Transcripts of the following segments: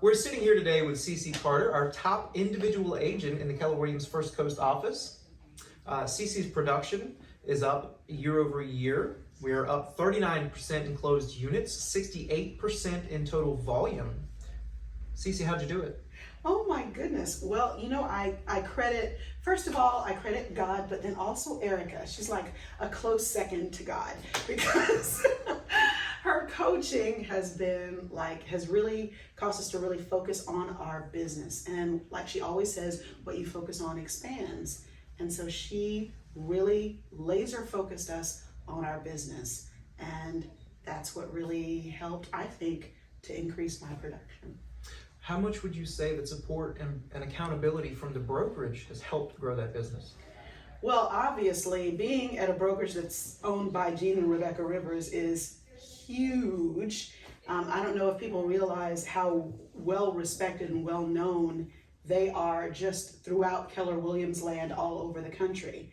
We're sitting here today with Cici Carter, our top individual agent in the Keller Williams First Coast office. Cici's production is up year over year. We are up 39% in closed units, 68% in total volume. Cici, how'd you do it? Oh my goodness. Well, you know, I credit, first of all, I credit God, but then also Erica. She's like a close second to God because her coaching has really caused us to really focus on our business. And like she always says, what you focus on expands. And so she really laser focused us on our business. And that's what really helped, I think, to increase my production. How much would you say that support and accountability from the brokerage has helped grow that business? Well, obviously, being at a brokerage that's owned by Gene and Rebecca Rivers is huge. I don't know if people realize how well respected and well known they are just throughout Keller Williams land all over the country.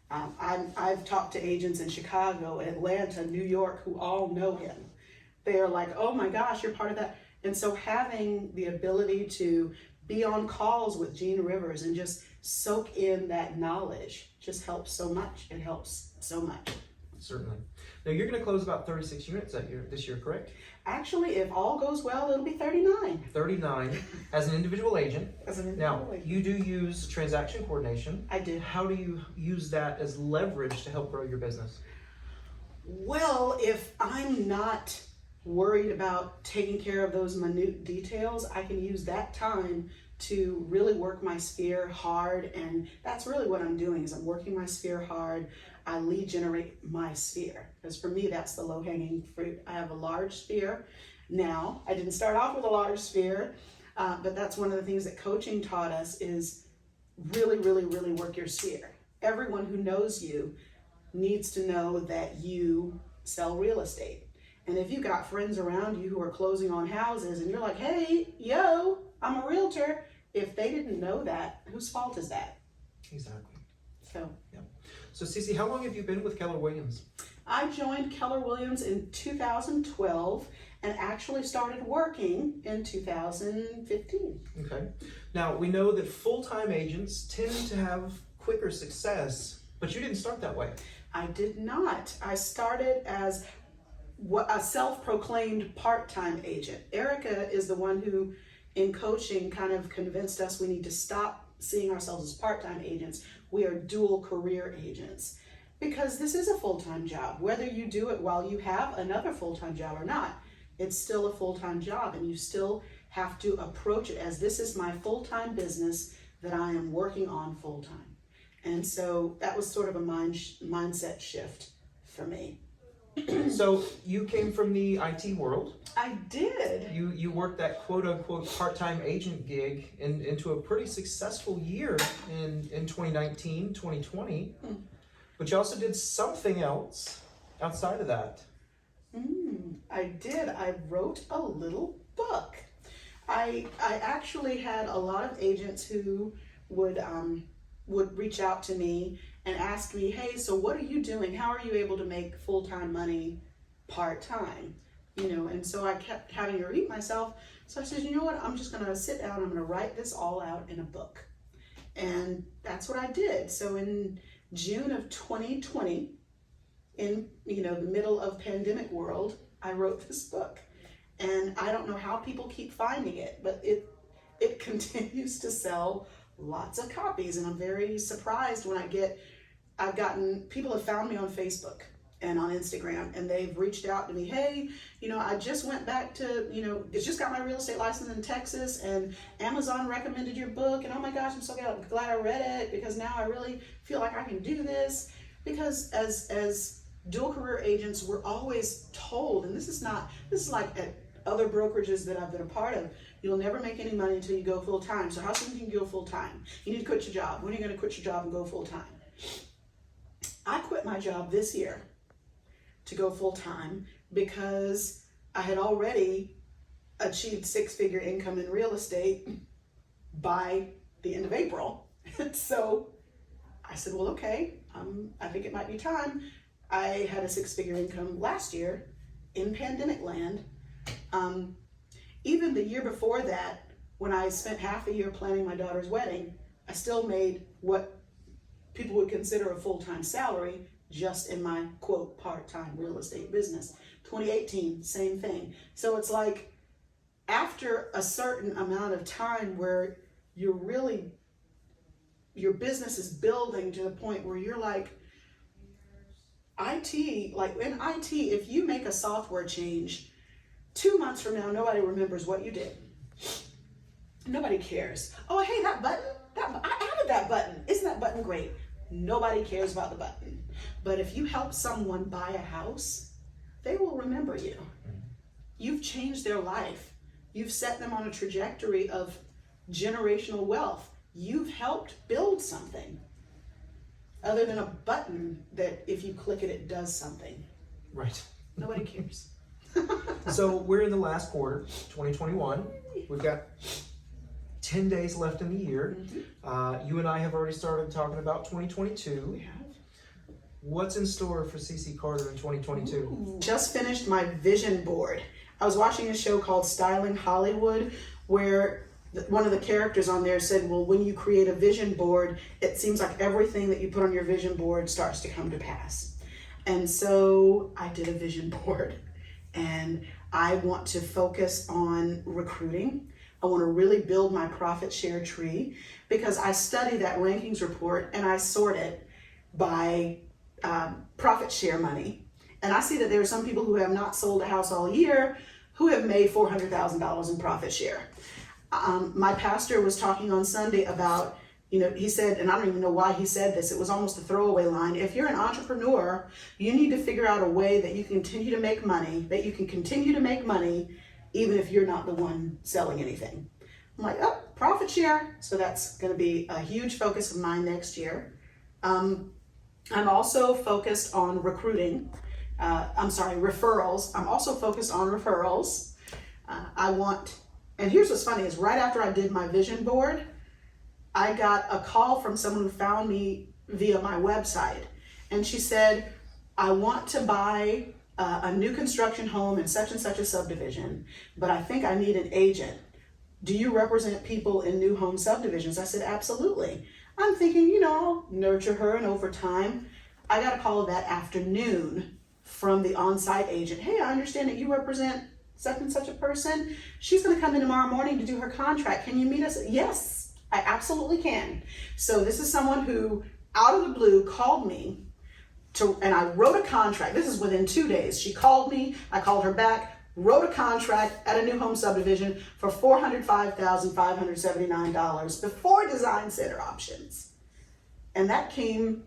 I've talked to agents in Chicago, Atlanta, New York who all know him. They are like, oh my gosh, you're part of that. And so having the ability to be on calls with Gene Rivers and just soak in that knowledge just helps so much. It helps so much. Certainly. Now you're going to close about 36 units this year, correct? Actually, if all goes well, it'll be 39. 39 as an individual agent. As an individual Now, agent. you do use transaction coordination. I do. How do you use that as leverage to help grow your business? Well, if I'm not worried about taking care of those minute details, I can use that time to really work my sphere hard. And that's really what I'm doing is I'm working my sphere hard. I lead generate my sphere. Because for me, that's the low-hanging fruit. I have a large sphere now. I didn't start off with a large sphere, but that's one of the things that coaching taught us is really, really, really work your sphere. Everyone who knows you needs to know that you sell real estate. And if you got friends around you who are closing on houses and you're like, hey, yo, I'm a realtor. If they didn't know that, whose fault is that? Exactly. So, yeah. So Cici, how long have you been with Keller Williams? I joined Keller Williams in 2012 and actually started working in 2015. Okay. Now, we know that full-time agents tend to have quicker success, but you didn't start that way. I did not. I started as a self-proclaimed part-time agent. Erica is the one who, in coaching, kind of convinced us we need to stop seeing ourselves as part-time agents. We are dual career agents because this is a full-time job. Whether you do it while you have another full-time job or not, it's still a full-time job and you still have to approach it as this is my full-time business that I am working on full-time. And so that was sort of a mindset shift for me. So you came from the IT world. I did. You worked that quote-unquote part-time agent gig into a pretty successful year in 2019, 2020. But you also did something else outside of that. I did. I wrote a little book. I actually had a lot of agents who would reach out to me and ask me, hey, so what are you doing? How are you able to make full-time money part-time? You know, and so I kept having to repeat myself. So I said, you know what? I'm just going to sit down. I'm going to write this all out in a book. And that's what I did. So in June of 2020, in the middle of pandemic world, I wrote this book. And I don't know how people keep finding it, but it continues to sell lots of copies, and I'm very surprised when people have found me on Facebook and on Instagram, and they've reached out to me, hey, I just went back to, just got my real estate license in Texas, and Amazon recommended your book, and oh my gosh, I'm so glad I read it, because now I really feel like I can do this, because as dual career agents, we're always told, and this is like at other brokerages that I've been a part of, you'll never make any money until you go full-time. So how soon can you go full-time? You need to quit your job. When are you going to quit your job and go full-time? I quit my job this year to go full-time because I had already achieved six-figure income in real estate by the end of April. So I said, well, okay, I think it might be time. I had a six-figure income last year in pandemic land. Even the year before that, when I spent half a year planning my daughter's wedding, I still made what people would consider a full-time salary just in my, quote, part-time real estate business. 2018, same thing. So it's like after a certain amount of time where your business is building to the point where you're like, IT, like in IT, if you make a software change, 2 months from now, nobody remembers what you did. Nobody cares. Oh, hey, that button, I added that button. Isn't that button great? Nobody cares about the button. But if you help someone buy a house, they will remember you. You've changed their life. You've set them on a trajectory of generational wealth. You've helped build something other than a button that if you click it, it does something. Right. Nobody cares. So we're in the last quarter, 2021. We've got 10 days left in the year. You and I have already started talking about 2022. We have. What's in store for Cici Carter in 2022? Ooh. Just finished my vision board. I was watching a show called Styling Hollywood where one of the characters on there said, well, when you create a vision board, it seems like everything that you put on your vision board starts to come to pass. And so I did a vision board, and I want to focus on recruiting. I want to really build my profit share tree because I study that rankings report and I sort it by profit share money. And I see that there are some people who have not sold a house all year who have made $400,000 in profit share. My pastor was talking on Sunday about, he said, and I don't even know why he said this, it was almost a throwaway line. If you're an entrepreneur, you need to figure out a way that you can continue to make money, even if you're not the one selling anything. I'm like, oh, profit share. So that's going to be a huge focus of mine next year. I'm also focused on referrals. I'm also focused on referrals. And here's what's funny is right after I did my vision board, I got a call from someone who found me via my website. And she said, I want to buy a new construction home in such and such a subdivision, but I think I need an agent. Do you represent people in new home subdivisions? I said, absolutely. I'm thinking, I'll nurture her, and over time, I got a call that afternoon from the on-site agent. Hey, I understand that you represent such and such a person. She's going to come in tomorrow morning to do her contract. Can you meet us? Yes, I absolutely can. So this is someone who, out of the blue, called me and I wrote a contract. This is within 2 days. She called me, I called her back, wrote a contract at a new home subdivision for $405,579 before design center options. And that came,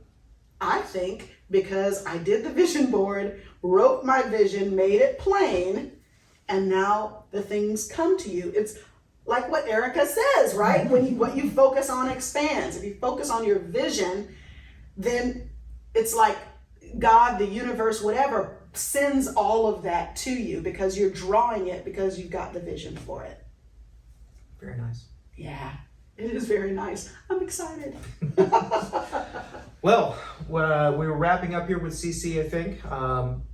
I think, because I did the vision board, wrote my vision, made it plain, and now the things come to you. It's like what Erica says, right? What you focus on expands. If you focus on your vision, then it's like God, the universe, whatever, sends all of that to you because you're drawing it because you've got the vision for it. Very nice. Yeah, it is very nice. I'm excited. Well, we were wrapping up here with Cici, I think.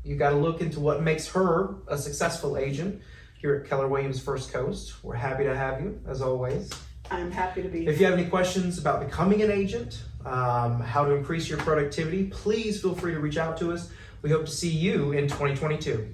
You got to look into what makes her a successful agent here at Keller Williams First Coast. We're happy to have you, as always. I'm happy to be here. If you have any questions about becoming an agent, how to increase your productivity, please feel free to reach out to us. We hope to see you in 2022.